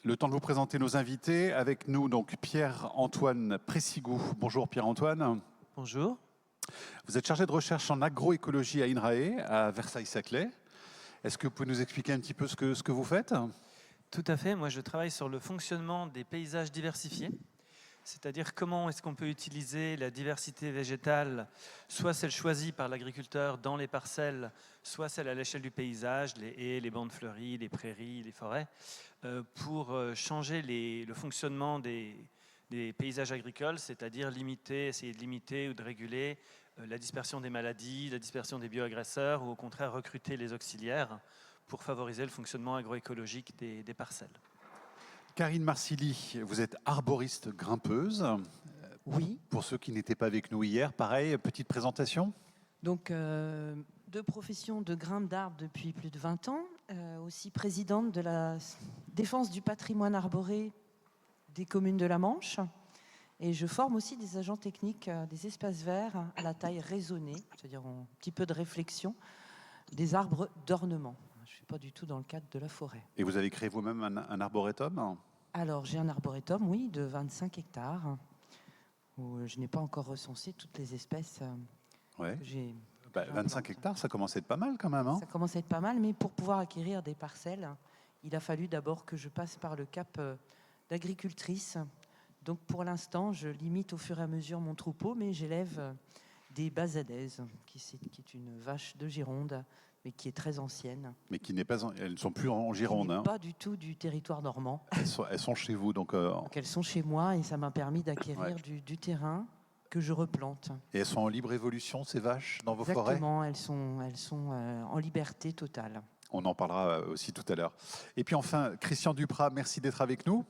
Le temps de vous présenter nos invités. Avec nous, donc, Pierre-Antoine Pressigou. Bonjour Pierre-Antoine. Bonjour. Vous êtes chargé de recherche en agroécologie à INRAE, à Versailles-Saclay. Est-ce que vous pouvez nous expliquer un petit peu ce que vous faites? Tout à fait. Moi, je travaille sur le fonctionnement des paysages diversifiés. C'est-à-dire comment est-ce qu'on peut utiliser la diversité végétale, soit celle choisie par l'agriculteur dans les parcelles, soit celle à l'échelle du paysage, les haies, les bandes fleuries, les prairies, les forêts, pour changer le fonctionnement des paysages agricoles, c'est-à-dire essayer de limiter ou de réguler la dispersion des maladies, la dispersion des bioagresseurs, ou au contraire recruter les auxiliaires pour favoriser le fonctionnement agroécologique des parcelles. Karine Marsili, vous êtes arboriste grimpeuse. Oui. Pour ceux qui n'étaient pas avec nous hier, pareil, petite présentation. Donc, de profession de grimpe d'arbres depuis plus de 20 ans, aussi présidente de la défense du patrimoine arboré des communes de la Manche. Et je forme aussi des agents techniques des espaces verts à la taille raisonnée, c'est-à-dire un petit peu de réflexion, des arbres d'ornement. Je ne suis pas du tout dans le cadre de la forêt. Et vous avez créé vous-même un arboretum? Alors, j'ai un arboretum, oui, de 25 hectares, où je n'ai pas encore recensé toutes les espèces Ouais. que j'ai. 25 hectares, ça commence à être pas mal quand même. Ça commence à être pas mal, mais pour pouvoir acquérir des parcelles, il a fallu d'abord que je passe par le cap d'agricultrice. Donc pour l'instant, je limite au fur et à mesure mon troupeau, mais j'élève des basadaises, qui est une vache de Gironde, mais qui est très ancienne. Mais elles ne sont plus en Gironde. Pas du tout du territoire normand. Elles sont chez vous. Donc elles sont chez moi et ça m'a permis d'acquérir du terrain que je replante. Et elles sont en libre évolution, ces vaches, dans vos forêts? Exactement, elles sont en liberté totale. On en parlera aussi tout à l'heure. Et puis enfin, Christian Duprat, merci d'être avec nous.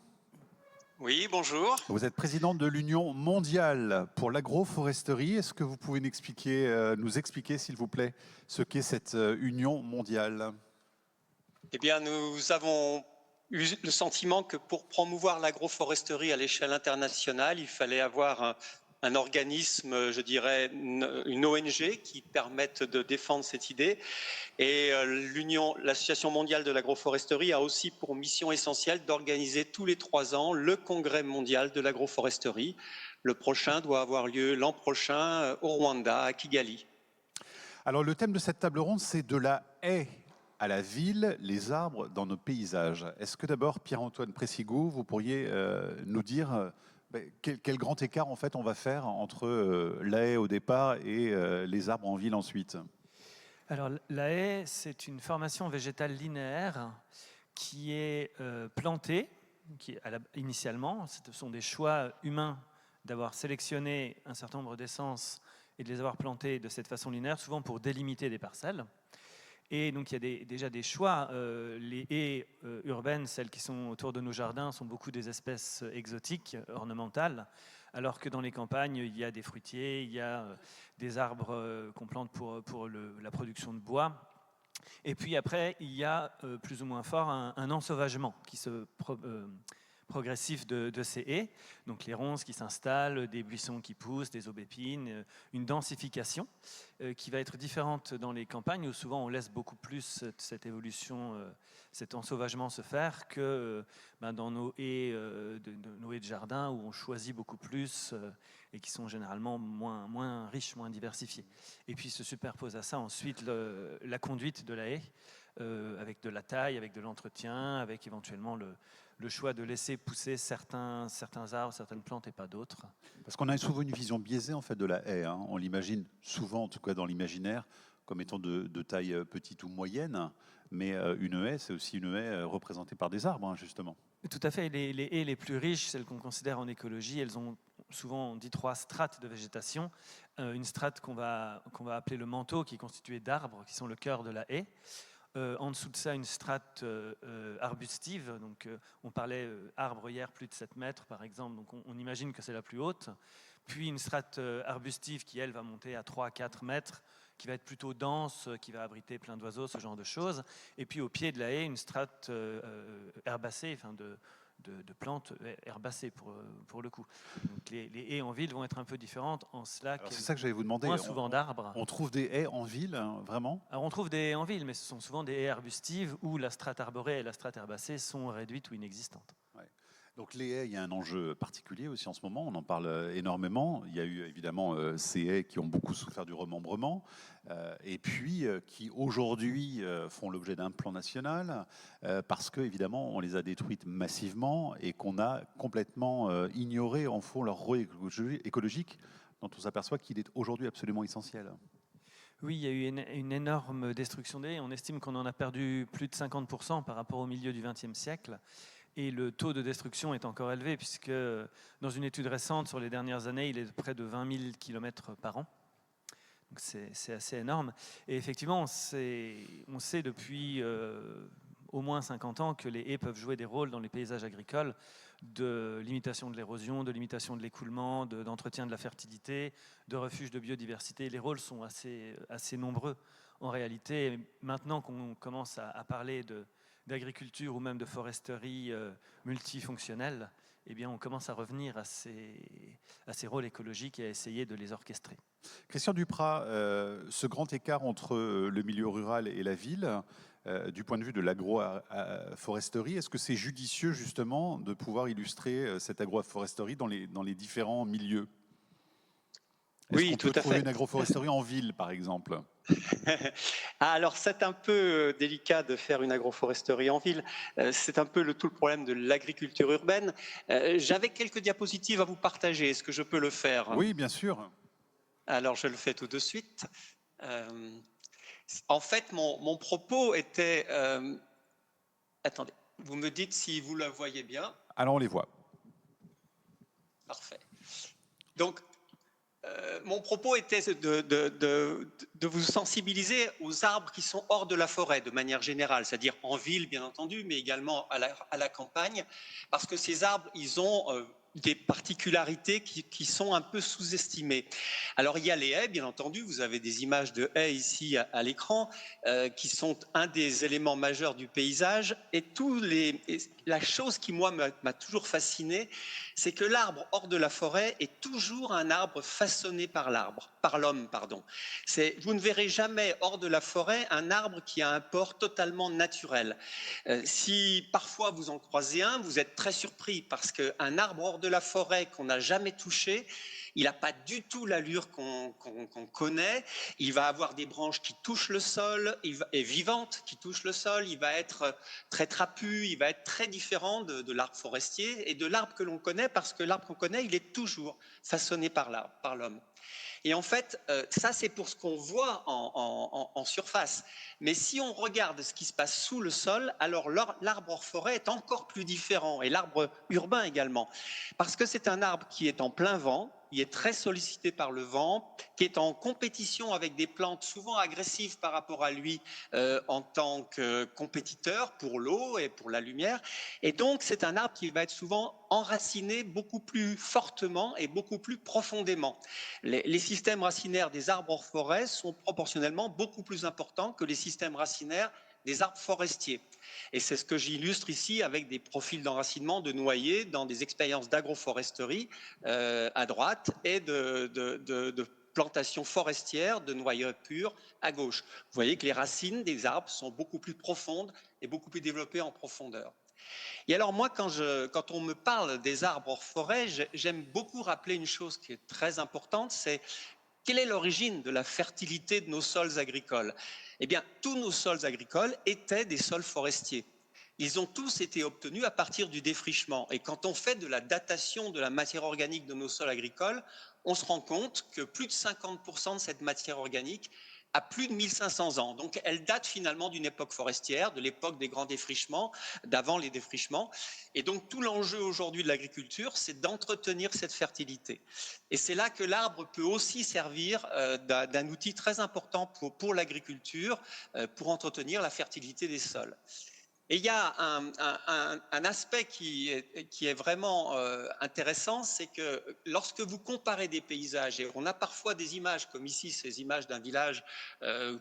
Oui, bonjour. Vous êtes présidente de l'Union mondiale pour l'agroforesterie. Est-ce que vous pouvez nous expliquer, s'il vous plaît, ce qu'est cette Union mondiale? Eh bien, nous avons eu le sentiment que pour promouvoir l'agroforesterie à l'échelle internationale, il fallait avoir un organisme, je dirais, une ONG qui permette de défendre cette idée. Et l'Association mondiale de l'agroforesterie a aussi pour mission essentielle d'organiser tous les 3 ans le congrès mondial de l'agroforesterie. Le prochain doit avoir lieu l'an prochain au Rwanda, à Kigali. Alors le thème de cette table ronde, c'est de la haie à la ville, les arbres dans nos paysages. Est-ce que d'abord, Pierre-Antoine Pressigou, vous pourriez nous dire quel grand écart en fait on va faire entre la haie au départ et les arbres en ville ensuite? Alors la haie, c'est une formation végétale linéaire qui est plantée, initialement. Ce sont des choix humains d'avoir sélectionné un certain nombre d'essences et de les avoir plantées de cette façon linéaire, souvent pour délimiter des parcelles. Et donc il y a déjà des choix. Les haies urbaines, celles qui sont autour de nos jardins, sont beaucoup des espèces exotiques, ornementales, alors que dans les campagnes, il y a des fruitiers, il y a des arbres qu'on plante pour la production de bois. Et puis après, il y a plus ou moins fort un ensauvagement qui se progressif de ces haies, donc les ronces qui s'installent, des buissons qui poussent, des aubépines, une densification qui va être différente dans les campagnes où souvent on laisse beaucoup plus cette évolution, cet ensauvagement se faire que dans nos haies nos haies de jardin où on choisit beaucoup plus et qui sont généralement moins riches, moins diversifiées. Et puis se superpose à ça ensuite la conduite de la haie avec de la taille, avec de l'entretien, avec éventuellement le choix de laisser pousser certains arbres, certaines plantes et pas d'autres. Parce qu'on a souvent une vision biaisée en fait de la haie. On l'imagine souvent, en tout cas dans l'imaginaire, comme étant de taille petite ou moyenne. Mais une haie, c'est aussi une haie représentée par des arbres, justement. Tout à fait. Les haies les plus riches, celles qu'on considère en écologie, elles ont souvent, on dit 3 strates de végétation. Une strate qu'on va appeler le manteau, qui est constitué d'arbres, qui sont le cœur de la haie. En dessous de ça, une strate arbustive. Donc, on parlait arbre hier, plus de 7 mètres, par exemple. Donc, on imagine que c'est la plus haute. Puis, une strate arbustive qui, elle, va monter à 3-4 mètres, qui va être plutôt dense, qui va abriter plein d'oiseaux, ce genre de choses. Et puis, au pied de la haie, une strate herbacée, enfin de plantes herbacées pour le coup. Donc les haies en ville vont être un peu différentes en cela Alors, qu'elles c'est ça que j'allais vous demander. moins souvent d'arbres. On trouve des haies en ville, hein, vraiment? Alors on trouve des haies en ville, mais ce sont souvent des haies arbustives où la strate arborée et la strate herbacée sont réduites ou inexistantes. Donc les haies, il y a un enjeu particulier aussi en ce moment, on en parle énormément. Il y a eu évidemment ces haies qui ont beaucoup souffert du remembrement et puis qui aujourd'hui font l'objet d'un plan national parce que évidemment on les a détruites massivement et qu'on a complètement ignoré en fond leur rôle écologique dont on s'aperçoit qu'il est aujourd'hui absolument essentiel. Oui, il y a eu une énorme destruction des haies. On estime qu'on en a perdu plus de 50% par rapport au milieu du XXe siècle. Et le taux de destruction est encore élevé puisque dans une étude récente sur les dernières années, il est de près de 20 000 km par an. Donc c'est assez énorme. Et effectivement, on sait depuis au moins 50 ans que les haies peuvent jouer des rôles dans les paysages agricoles de limitation de l'érosion, de limitation de l'écoulement, d'entretien de la fertilité, de refuge de biodiversité. Les rôles sont assez nombreux en réalité. Et maintenant qu'on commence à parler d'agriculture ou même de foresterie multifonctionnelle, eh bien, on commence à revenir à ces rôles écologiques et à essayer de les orchestrer. Christian Duprat, ce grand écart entre le milieu rural et la ville, du point de vue de l'agroforesterie, est-ce que c'est judicieux justement de pouvoir illustrer cette agroforesterie dans les différents milieux? Est-ce Oui, qu'on tout peut à trouver fait. une agroforesterie en ville, par exemple? Ah, alors c'est un peu délicat de faire une agroforesterie en ville. C'est un peu tout le problème de l'agriculture urbaine. J'avais quelques diapositives à vous partager. Est-ce que je peux le faire? Oui, bien sûr. Alors je le fais tout de suite. En fait, mon propos était... attendez, vous me dites si vous la voyez bien. Alors on les voit. Parfait. Donc, mon propos était de vous sensibiliser aux arbres qui sont hors de la forêt de manière générale, c'est-à-dire en ville bien entendu, mais également à la campagne, parce que ces arbres, ils ont des particularités qui sont un peu sous-estimées. Alors il y a les haies, bien entendu, vous avez des images de haies ici à l'écran, qui sont un des éléments majeurs du paysage, et la chose qui moi m'a toujours fasciné, c'est que l'arbre hors de la forêt est toujours un arbre façonné par l'homme, pardon. Vous ne verrez jamais hors de la forêt un arbre qui a un port totalement naturel. Si parfois vous en croisez un, vous êtes très surpris parce qu'un arbre hors de la forêt qu'on n'a jamais touché, il n'a pas du tout l'allure qu'on connaît. Il va avoir des branches qui touchent le sol, et vivantes, qui touchent le sol. Il va être très trapu, il va être très différent de l'arbre forestier et de l'arbre que l'on connaît, parce que l'arbre qu'on connaît, il est toujours façonné par l'homme. Et en fait, ça c'est pour ce qu'on voit en surface. Mais si on regarde ce qui se passe sous le sol, alors l'arbre hors forêt est encore plus différent, et l'arbre urbain également. Parce que c'est un arbre qui est en plein vent, il est très sollicité par le vent, qui est en compétition avec des plantes souvent agressives par rapport à lui en tant que compétiteur pour l'eau et pour la lumière. Et donc, c'est un arbre qui va être souvent enraciné beaucoup plus fortement et beaucoup plus profondément. Les systèmes racinaires des arbres hors forêt sont proportionnellement beaucoup plus importants que les systèmes racinaires des arbres forestiers. Et c'est ce que j'illustre ici avec des profils d'enracinement de noyers dans des expériences d'agroforesterie à droite et de plantations forestières de noyers purs à gauche. Vous voyez que les racines des arbres sont beaucoup plus profondes et beaucoup plus développées en profondeur. Et alors moi, quand on me parle des arbres hors forêt, j'aime beaucoup rappeler une chose qui est très importante, c'est quelle est l'origine de la fertilité de nos sols agricoles? Eh bien, tous nos sols agricoles étaient des sols forestiers. Ils ont tous été obtenus à partir du défrichement. Et quand on fait de la datation de la matière organique de nos sols agricoles, on se rend compte que plus de 50% de cette matière organique a plus de 1500 ans. Donc elle date finalement d'une époque forestière, de l'époque des grands défrichements, d'avant les défrichements. Et donc tout l'enjeu aujourd'hui de l'agriculture, c'est d'entretenir cette fertilité. Et c'est là que l'arbre peut aussi servir d'un outil très important pour l'agriculture, pour entretenir la fertilité des sols. Et il y a un aspect qui est vraiment intéressant, c'est que lorsque vous comparez des paysages, et on a parfois des images, comme ici, ces images d'un village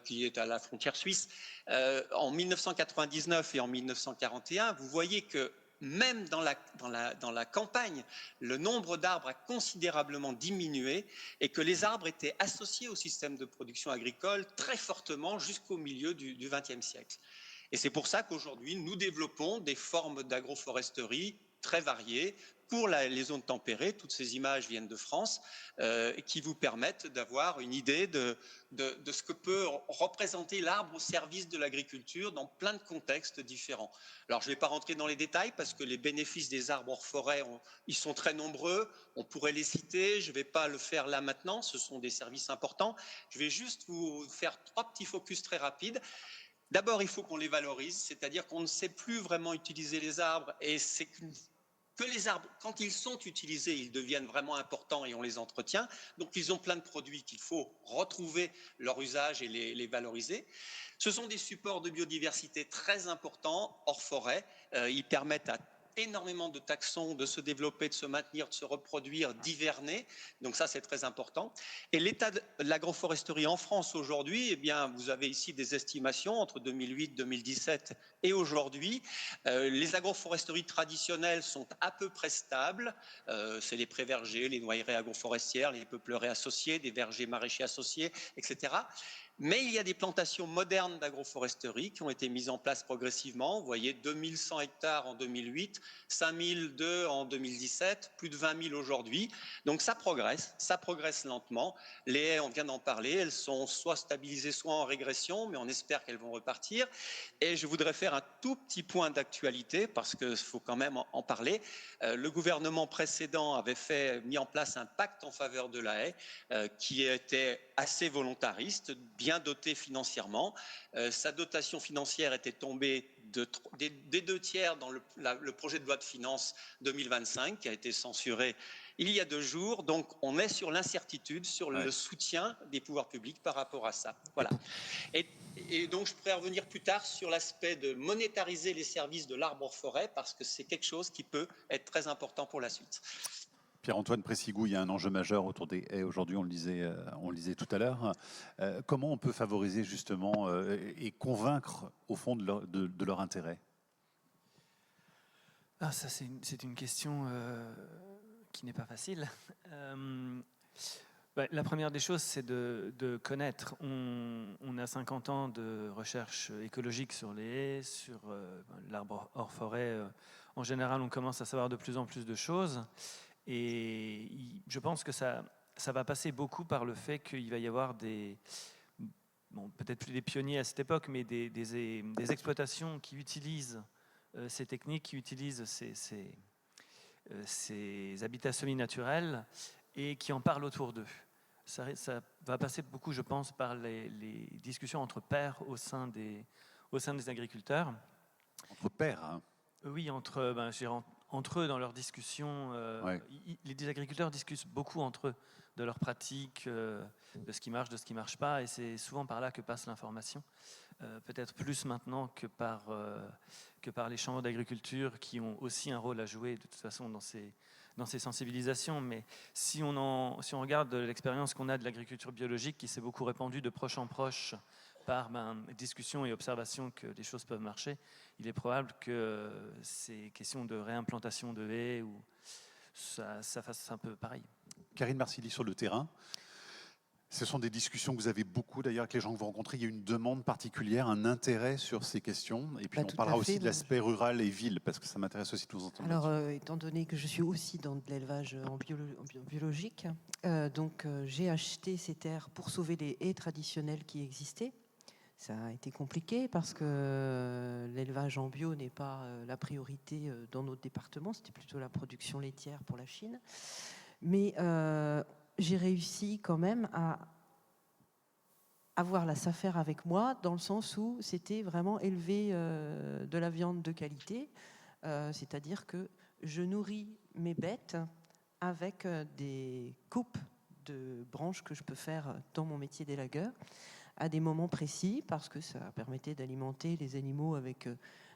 qui est à la frontière suisse, en 1999 et en 1941, vous voyez que même dans la campagne, le nombre d'arbres a considérablement diminué et que les arbres étaient associés au système de production agricole très fortement jusqu'au milieu du XXe siècle. Et c'est pour ça qu'aujourd'hui, nous développons des formes d'agroforesterie très variées pour les zones tempérées. Toutes ces images viennent de France, qui vous permettent d'avoir une idée de ce que peut représenter l'arbre au service de l'agriculture dans plein de contextes différents. Alors, je ne vais pas rentrer dans les détails parce que les bénéfices des arbres hors forêt, ils sont très nombreux. On pourrait les citer. Je ne vais pas le faire là maintenant. Ce sont des services importants. Je vais juste vous faire 3 petits focus très rapides. D'abord, il faut qu'on les valorise, c'est-à-dire qu'on ne sait plus vraiment utiliser les arbres et c'est que les arbres, quand ils sont utilisés, ils deviennent vraiment importants et on les entretient. Donc, ils ont plein de produits qu'il faut retrouver leur usage et les valoriser. Ce sont des supports de biodiversité très importants hors forêt. Ils permettent à énormément de taxons de se développer, de se maintenir, de se reproduire, d'hiverner. Donc ça, c'est très important. Et l'état de l'agroforesterie en France aujourd'hui, eh bien, vous avez ici des estimations entre 2008, 2017 et aujourd'hui. Les agroforesteries traditionnelles sont à peu près stables. C'est les prés-vergers, les noyeraies agroforestières, les peupleraies associées, des vergers maraîchers associés, etc. Mais il y a des plantations modernes d'agroforesterie qui ont été mises en place progressivement. Vous voyez, 2100 hectares en 2008, 5002 en 2017, plus de 20 000 aujourd'hui. Donc ça progresse lentement. Les haies, on vient d'en parler, elles sont soit stabilisées, soit en régression, mais on espère qu'elles vont repartir. Et je voudrais faire un tout petit point d'actualité, parce qu'il faut quand même en parler. Le gouvernement précédent avait mis en place un pacte en faveur de la haie, qui était assez volontariste, bien doté financièrement. Sa dotation financière était tombée des 2/3 dans le projet de loi de finances 2025, qui a été censuré il y a 2 jours. Donc, on est sur l'incertitude, sur le soutien des pouvoirs publics par rapport à ça. Voilà. Et donc, je pourrais revenir plus tard sur l'aspect de monétariser les services de l'arbre hors forêt, parce que c'est quelque chose qui peut être très important pour la suite. Pierre-Antoine Pressigou, il y a un enjeu majeur autour des haies aujourd'hui, on le disait tout à l'heure. Comment on peut favoriser justement et convaincre au fond de leur intérêt? Ah, ça, c'est une question qui n'est pas facile. La première des choses, c'est de connaître. On a 50 ans de recherche écologique sur les haies, sur l'arbre hors forêt. En général, on commence à savoir de plus en plus de choses. Et je pense que ça va passer beaucoup par le fait qu'il va y avoir peut-être plus des pionniers à cette époque, mais des exploitations qui utilisent ces techniques, qui utilisent ces habitats semi-naturels et qui en parlent autour d'eux. Ça va passer beaucoup, je pense, par les discussions entre pairs au sein des agriculteurs. Entre pairs, hein. Oui, entre eux, dans leurs discussions. Les agriculteurs discutent beaucoup entre eux de leurs pratiques, de ce qui marche, de ce qui ne marche pas, et c'est souvent par là que passe l'information. Peut-être plus maintenant que par les chambres d'agriculture, qui ont aussi un rôle à jouer de toute façon dans ces sensibilisations. Mais si on regarde l'expérience qu'on a de l'agriculture biologique, qui s'est beaucoup répandue de proche en proche par discussion et observation que les choses peuvent marcher, il est probable que ces questions de réimplantation de haies, ou ça fasse un peu pareil. Karine Marsili, sur le terrain, ce sont des discussions que vous avez beaucoup d'ailleurs avec les gens que vous rencontrez. Il y a une demande particulière, un intérêt sur ces questions. Et puis on parlera aussi de l'aspect rural et ville, parce que ça m'intéresse aussi de vous entendre. Alors, étant donné que je suis aussi dans de l'élevage en biologique, j'ai acheté ces terres pour sauver les haies traditionnelles qui existaient. Ça a été compliqué parce que l'élevage en bio n'est pas la priorité dans notre département. C'était plutôt la production laitière pour la Chine. Mais j'ai réussi quand même à avoir la SAFER avec moi, dans le sens où c'était vraiment élever de la viande de qualité. C'est-à-dire que je nourris mes bêtes avec des coupes de branches que je peux faire dans mon métier d'élagueur à des moments précis, parce que ça permettait d'alimenter les animaux avec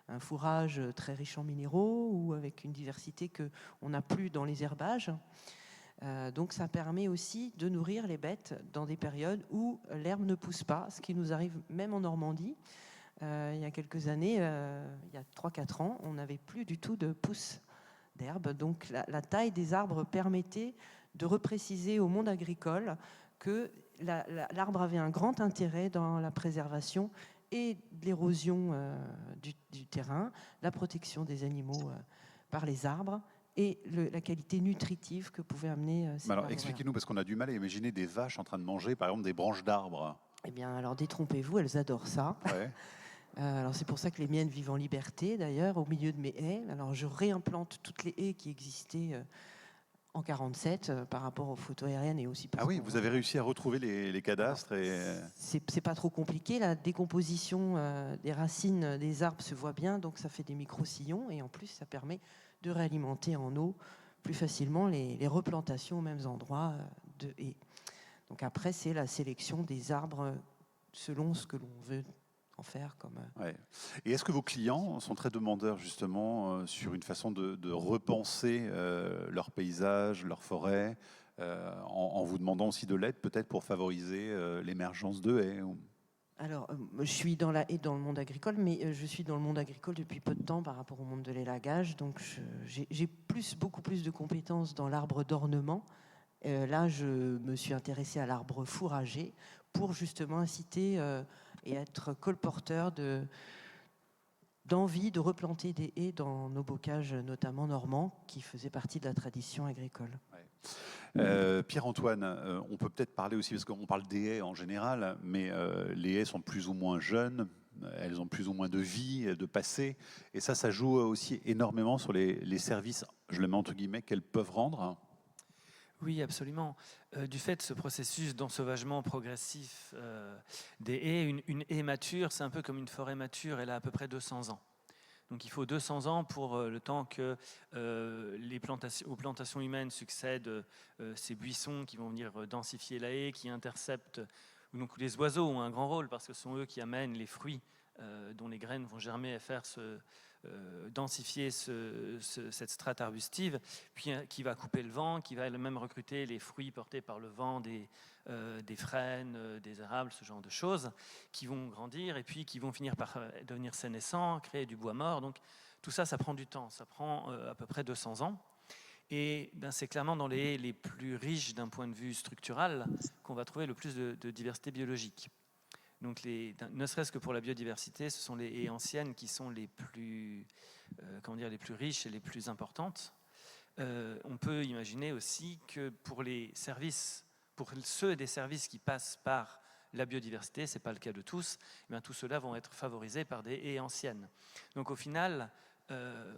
un fourrage très riche en minéraux ou avec une diversité qu'on n'a plus dans les herbages. Donc ça permet aussi de nourrir les bêtes dans des périodes où l'herbe ne pousse pas, ce qui nous arrive même en Normandie. il y a quelques années, il y a 3-4 ans, on n'avait plus du tout de pousses d'herbe. Donc la taille des arbres permettait de repréciser au monde agricole que l'arbre avait un grand intérêt dans la préservation et de l'érosion du terrain, la protection des animaux par les arbres et la qualité nutritive que pouvaient amener ces Alors arbres. expliquez-nous, parce qu'on a du mal à imaginer des vaches en train de manger, par exemple, des branches d'arbres. Eh bien, alors détrompez-vous, elles adorent ça. Ouais. Alors c'est pour ça que les miennes vivent en liberté, d'ailleurs, au milieu de mes haies. Alors je réimplante toutes les haies qui existaient en 47 par rapport aux photos aériennes et aussi parce Ah oui, qu'on- vous avez réussi à retrouver les cadastres et... C'est pas trop compliqué, la décomposition des racines des arbres se voit bien, donc ça fait des micro-sillons et en plus ça permet de réalimenter en eau plus facilement les replantations aux mêmes endroits de haies. Donc après c'est la sélection des arbres selon ce que l'on veut en faire comme... Ouais. Et est-ce que vos clients sont très demandeurs justement sur une façon de repenser leur paysage, leur forêt, en vous demandant aussi de l'aide peut-être pour favoriser l'émergence de haies Alors, je suis dans la haie dans le monde agricole, mais je suis dans le monde agricole depuis peu de temps par rapport au monde de l'élagage. Donc, j'ai beaucoup plus de compétences dans l'arbre d'ornement. Là, je me suis intéressée à l'arbre fourrager pour justement inciter et être colporteur d'envie de replanter des haies dans nos bocages, notamment normands, qui faisaient partie de la tradition agricole. Pierre-Antoine, on peut peut-être parler aussi, parce qu'on parle des haies en général, mais les haies sont plus ou moins jeunes, elles ont plus ou moins de vie, de passé, et ça joue aussi énormément sur les services, je le mets entre guillemets, qu'elles peuvent rendre. Oui, absolument. Du fait de ce processus d'ensauvagement progressif des haies, une haie mature, c'est un peu comme une forêt mature, elle a à peu près 200 ans. Donc il faut 200 ans pour le temps que aux plantations humaines succèdent ces buissons qui vont venir densifier la haie, qui interceptent. Donc les oiseaux ont un grand rôle parce que ce sont eux qui amènent les fruits dont les graines vont germer et faire densifier cette strate arbustive, puis qui va couper le vent, qui va même recruter les fruits portés par le vent des frênes, des érables, ce genre de choses, qui vont grandir et puis qui vont finir par devenir sénescents, créer du bois mort. Donc tout ça, ça prend du temps, ça prend à peu près 200 ans. Et c'est clairement dans les haies les plus riches d'un point de vue structural qu'on va trouver le plus de diversité biologique. Donc ne serait-ce que pour la biodiversité, ce sont les haies anciennes qui sont les plus riches et les plus importantes. On peut imaginer aussi que pour ceux des services qui passent par la biodiversité, ce n'est pas le cas de tous, eh bien, tout cela vont être favorisés par des haies anciennes. Donc au final,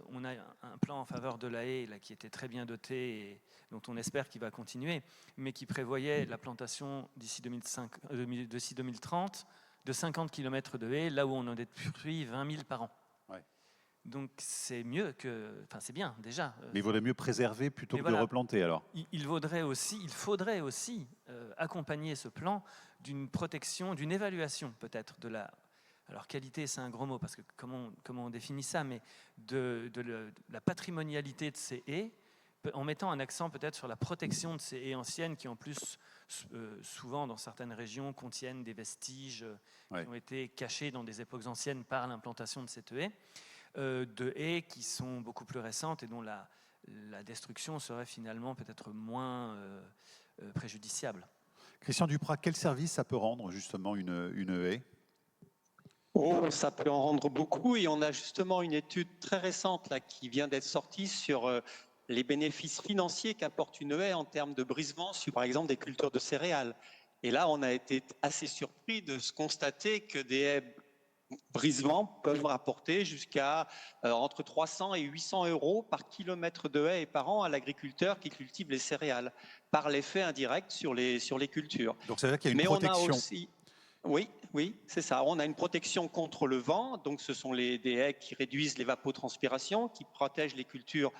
on a un plan en faveur de la haie là, qui était très bien doté et dont on espère qu'il va continuer, mais qui prévoyait la plantation d'ici 2030 de 50 km de haies, là où on en détruit 20 000 par an. Ouais. Donc c'est mieux c'est bien déjà. Mais il vaudrait mieux préserver plutôt que de replanter alors. Il faudrait aussi accompagner ce plan d'une protection, d'une évaluation peut-être de la... Alors qualité, c'est un gros mot, parce que comment on définit ça, mais de la patrimonialité de ces haies, en mettant un accent peut-être sur la protection de ces haies anciennes qui en plus, souvent dans certaines régions, contiennent des vestiges qui ont été cachés dans des époques anciennes par l'implantation de cette haie, de haies qui sont beaucoup plus récentes et dont la destruction serait finalement peut-être moins préjudiciable. Christian Duprat, quel service ça peut rendre justement une haie ? Oh, ça peut en rendre beaucoup et on a justement une étude très récente là, qui vient d'être sortie sur les bénéfices financiers qu'apporte une haie en termes de brisement sur par exemple des cultures de céréales. Et là, on a été assez surpris de se constater que des haies brisements peuvent rapporter jusqu'à entre 300 et 800 euros par kilomètre de haie et par an à l'agriculteur qui cultive les céréales, par l'effet indirect sur les cultures. Donc ça veut dire qu'il y a une protection. On a aussi... Oui, c'est ça. On a une protection contre le vent, donc ce sont des haies qui réduisent l'évapotranspiration, qui protègent les cultures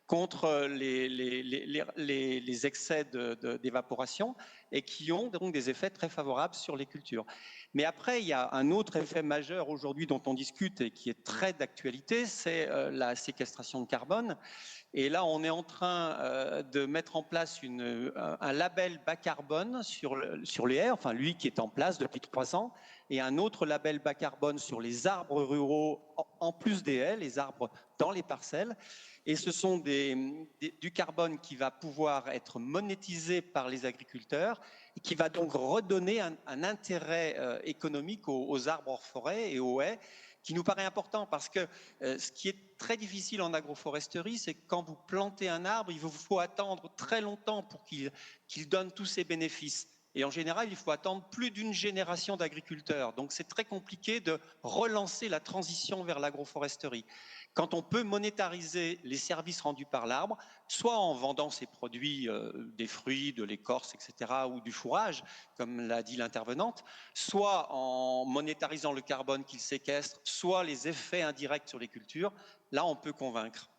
contre les excès d'évaporation et qui ont donc des effets très favorables sur les cultures. Mais après, il y a un autre effet majeur aujourd'hui dont on discute et qui est très d'actualité, c'est la séquestration de carbone. Et là, on est en train de mettre en place un label bas carbone sur les haies, enfin lui qui est en place depuis 3 ans, et un autre label bas carbone sur les arbres ruraux, en plus des haies, les arbres dans les parcelles. Et ce sont du carbone qui va pouvoir être monétisé par les agriculteurs et qui va donc redonner un intérêt économique aux arbres hors forêt et aux haies, qui nous paraît important parce que ce qui est très difficile en agroforesterie, c'est que quand vous plantez un arbre, il vous faut attendre très longtemps pour qu'il donne tous ses bénéfices. Et en général, il faut attendre plus d'une génération d'agriculteurs. Donc c'est très compliqué de relancer la transition vers l'agroforesterie. Quand on peut monétariser les services rendus par l'arbre, soit en vendant ses produits, des fruits, de l'écorce, etc., ou du fourrage, comme l'a dit l'intervenante, soit en monétarisant le carbone qu'il séquestre, soit les effets indirects sur les cultures, là on peut convaincre.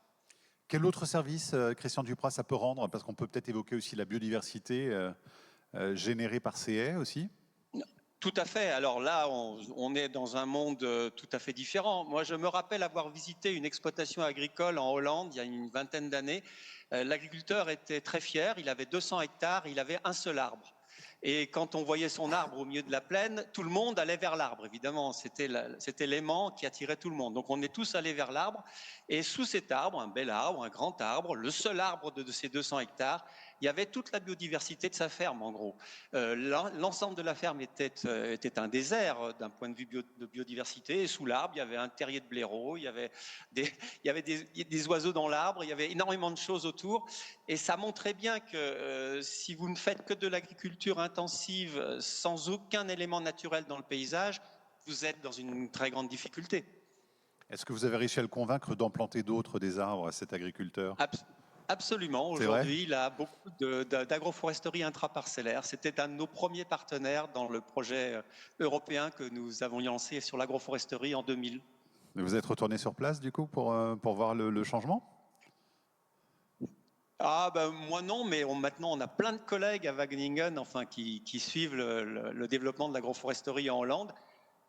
Quel autre service, Christian Duprat, ça peut rendre? Parce qu'on peut peut-être évoquer aussi la biodiversité générée par ces haies aussi. Tout à fait. Alors là, on est dans un monde tout à fait différent. Moi, je me rappelle avoir visité une exploitation agricole en Hollande il y a une vingtaine d'années. L'agriculteur était très fier. Il avait 200 hectares. Il avait un seul arbre. Et quand on voyait son arbre au milieu de la plaine, tout le monde allait vers l'arbre, évidemment. C'était l'aimant qui attirait tout le monde. Donc on est tous allés vers l'arbre. Et sous cet arbre, un bel arbre, un grand arbre, le seul arbre de ces 200 hectares, il y avait toute la biodiversité de sa ferme, en gros. L'ensemble de la ferme était un désert d'un point de vue de biodiversité. Et sous l'arbre, il y avait un terrier de blaireaux, il y avait des oiseaux dans l'arbre, il y avait énormément de choses autour. Et ça montrait bien que si vous ne faites que de l'agriculture intensive sans aucun élément naturel dans le paysage, vous êtes dans une très grande difficulté. Est-ce que vous avez réussi à le convaincre d'en planter d'autres, des arbres, cet agriculteur? Absolument. Aujourd'hui, il a beaucoup d'agroforesterie intraparcellaire. C'était un de nos premiers partenaires dans le projet européen que nous avons lancé sur l'agroforesterie en 2000. Vous êtes retourné sur place, du coup, pour voir le changement? Ah ben moi non, mais maintenant on a plein de collègues à Wageningen, enfin qui suivent le développement de l'agroforesterie en Hollande,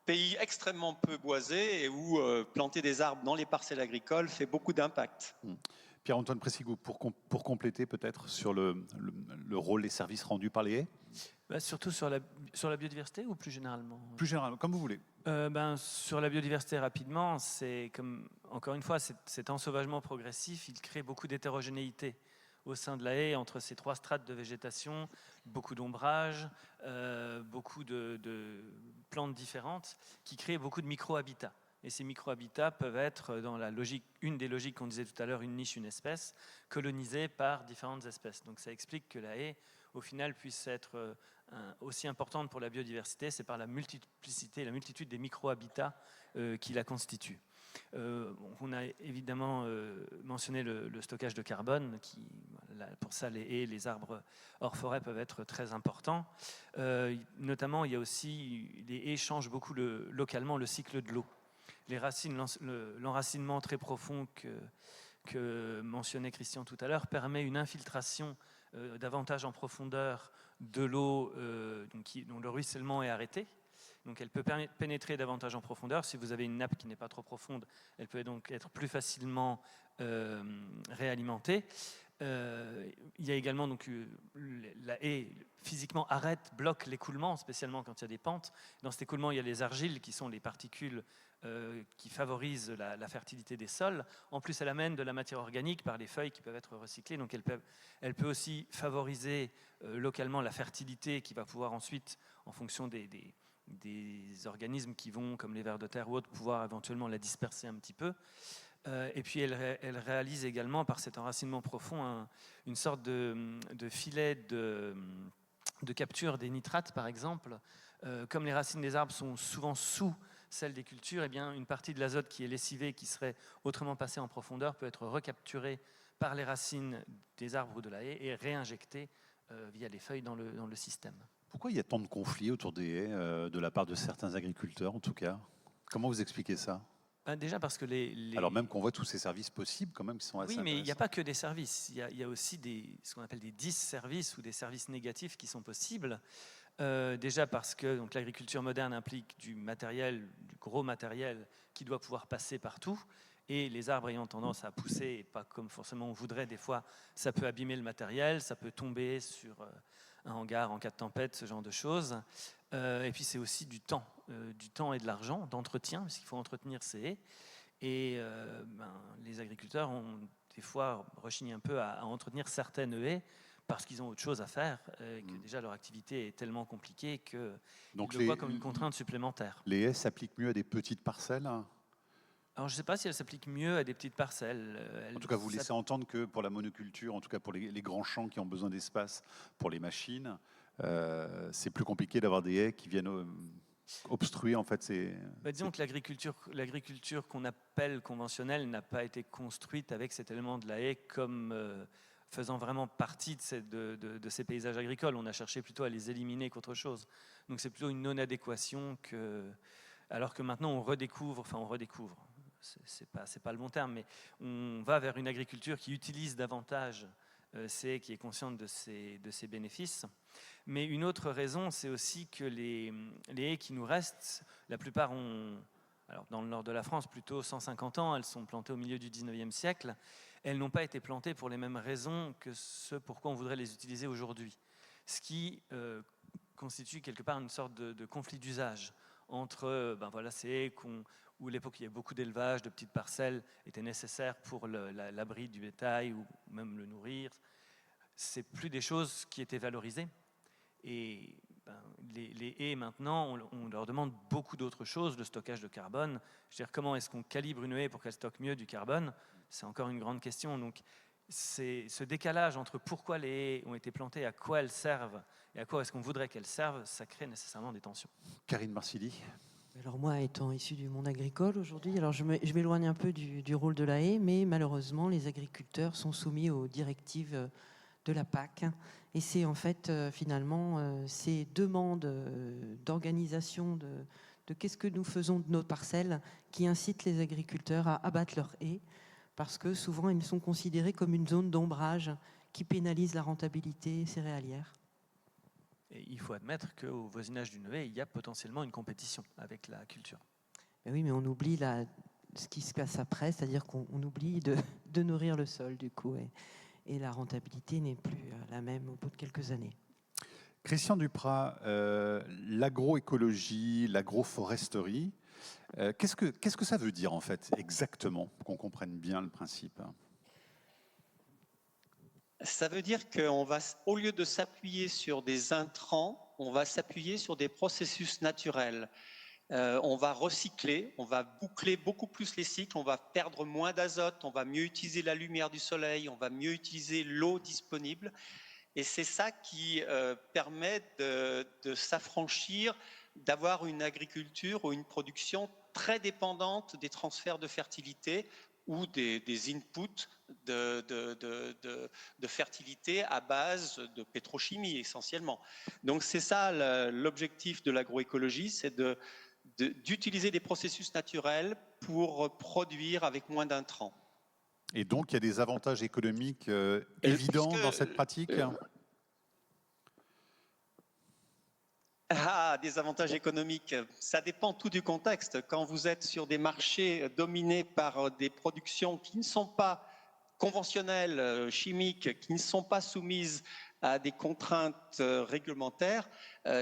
pays extrêmement peu boisé et où planter des arbres dans les parcelles agricoles fait beaucoup d'impact. Pierre-Antoine Pressigou, pour compléter peut-être sur le rôle des services rendus par les haies? Surtout sur la biodiversité ou plus généralement? Plus généralement, comme vous voulez. Sur la biodiversité rapidement, c'est comme, encore une fois, cet ensauvagement progressif, il crée beaucoup d'hétérogénéité au sein de la haie entre ces trois strates de végétation, beaucoup d'ombrage, beaucoup de plantes différentes qui créent beaucoup de micro-habitats. Et ces micro-habitats peuvent être, dans la logique, une des logiques qu'on disait tout à l'heure, une niche, une espèce, colonisée par différentes espèces. Donc ça explique que la haie, au final, puisse être aussi importante pour la biodiversité, c'est par la multiplicité, la multitude des micro-habitats qui la constituent. On a évidemment mentionné le stockage de carbone, pour ça les haies, les arbres hors forêt peuvent être très importants. Notamment, il y a aussi, les haies changent beaucoup localement le cycle de l'eau. Les racines, l'enracinement très profond que mentionnait Christian tout à l'heure permet une infiltration davantage en profondeur de l'eau dont le ruissellement est arrêté. Donc elle peut pénétrer davantage en profondeur. Si vous avez une nappe qui n'est pas trop profonde, elle peut donc être plus facilement réalimentée. Il y a également donc, la haie physiquement bloque l'écoulement, spécialement quand il y a des pentes. Dans cet écoulement, il y a les argiles qui sont les particules qui favorisent la fertilité des sols. En plus, elle amène de la matière organique par les feuilles qui peuvent être recyclées. Donc elle peut aussi favoriser localement la fertilité qui va pouvoir ensuite, en fonction des organismes qui vont, comme les vers de terre ou autres, pouvoir éventuellement la disperser un petit peu. Et puis elle réalise également, par cet enracinement profond, une sorte de filet de capture des nitrates, par exemple. Comme les racines des arbres sont souvent sous celles des cultures, eh bien, une partie de l'azote qui est lessivé, qui serait autrement passé en profondeur, peut être recapturée par les racines des arbres ou de la haie et réinjectée via les feuilles dans le système. Pourquoi il y a tant de conflits autour des haies, de la part de certains agriculteurs en tout cas? Comment vous expliquez ça? Déjà parce que Alors même qu'on voit tous ces services possibles quand même qui sont assez Oui, mais il n'y a intéressants. pas que des services. Il y a aussi ce qu'on appelle des disservices ou des services négatifs qui sont possibles. Déjà parce que donc, l'agriculture moderne implique du matériel, du gros matériel qui doit pouvoir passer partout. et les arbres ayant tendance à pousser, et pas comme forcément on voudrait, des fois, ça peut abîmer le matériel, ça peut tomber sur un hangar en cas de tempête, ce genre de choses. Et puis c'est aussi du temps et de l'argent, d'entretien, parce qu'il faut entretenir ces haies. Et les agriculteurs ont des fois rechigné un peu à entretenir certaines haies parce qu'ils ont autre chose à faire, et que déjà leur activité est tellement compliquée qu'ils le voient comme une contrainte supplémentaire. Les haies s'appliquent mieux à des petites parcelles? Alors je ne sais pas si elles s'appliquent mieux à des petites parcelles. En tout cas, vous laissez entendre que pour la monoculture, en tout cas pour les grands champs qui ont besoin d'espace pour les machines, c'est plus compliqué d'avoir des haies qui viennent obstruer en fait ces... Disons que l'agriculture qu'on appelle conventionnelle n'a pas été construite avec cet élément de la haie comme faisant vraiment partie de ces paysages agricoles. On a cherché plutôt à les éliminer qu'autre chose. Donc c'est plutôt une non-adéquation alors que maintenant on redécouvre, c'est pas le bon terme, mais on va vers une agriculture qui utilise davantage qui est consciente de ses bénéfices. Mais une autre raison, c'est aussi que les haies qui nous restent, la plupart ont, alors dans le nord de la France, plutôt 150 ans, elles sont plantées au milieu du 19e siècle, elles n'ont pas été plantées pour les mêmes raisons que ce pourquoi on voudrait les utiliser aujourd'hui. Ce qui constitue quelque part une sorte de conflit d'usage entre ces haies où à l'époque il y avait beaucoup d'élevage, de petites parcelles étaient nécessaires pour l'abri du bétail ou même le nourrir. C'est plus des choses qui étaient valorisées. Et les haies maintenant, on leur demande beaucoup d'autres choses, le stockage de carbone. Je veux dire, comment est-ce qu'on calibre une haie pour qu'elle stocke mieux du carbone? C'est encore une grande question. Donc, c'est ce décalage entre pourquoi les haies ont été plantées, à quoi elles servent et à quoi est-ce qu'on voudrait qu'elles servent, ça crée nécessairement des tensions. Karine Marsili. Alors moi, étant issue du monde agricole aujourd'hui, alors je m'éloigne un peu du rôle de la haie, mais malheureusement, les agriculteurs sont soumis aux directives de la PAC. Et c'est en fait, finalement, ces demandes d'organisation de qu'est-ce que nous faisons de nos parcelles qui incitent les agriculteurs à abattre leurs haies, parce que souvent, ils sont considérés comme une zone d'ombrage qui pénalise la rentabilité céréalière. Et il faut admettre qu'au voisinage d'une haie, il y a potentiellement une compétition avec la culture. Mais oui, mais on oublie ce qui se passe après, c'est-à-dire qu'on oublie de nourrir le sol, du coup, et la rentabilité n'est plus la même au bout de quelques années. Christian Duprat, l'agroécologie, l'agroforesterie, qu'est-ce que ça veut dire en fait exactement, pour qu'on comprenne bien le principe? Ça veut dire qu'au lieu de s'appuyer sur des intrants, on va s'appuyer sur des processus naturels. On va recycler, on va boucler beaucoup plus les cycles, on va perdre moins d'azote, on va mieux utiliser la lumière du soleil, on va mieux utiliser l'eau disponible. Et c'est ça qui permet de s'affranchir, d'avoir une agriculture ou une production très dépendante des transferts de fertilité ou des inputs de fertilité à base de pétrochimie essentiellement. Donc c'est ça l'objectif de l'agroécologie, c'est d'utiliser des processus naturels pour produire avec moins d'intrants. Et donc il y a des avantages économiques évidents dans cette pratique? Des avantages économiques, ça dépend tout du contexte. Quand vous êtes sur des marchés dominés par des productions qui ne sont pas conventionnelles, chimiques, qui ne sont pas soumises à des contraintes réglementaires,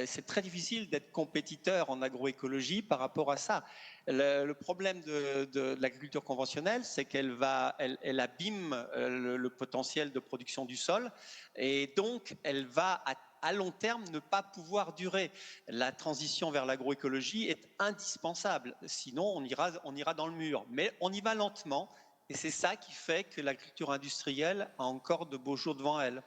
c'est très difficile d'être compétiteur en agroécologie par rapport à ça. Le problème de l'agriculture conventionnelle, c'est qu'elle abîme le potentiel de production du sol et donc elle va à long terme ne pas pouvoir durer. La transition vers l'agroécologie est indispensable, sinon on ira dans le mur. Mais on y va lentement et c'est ça qui fait que l'agriculture industrielle a encore de beaux jours devant elle.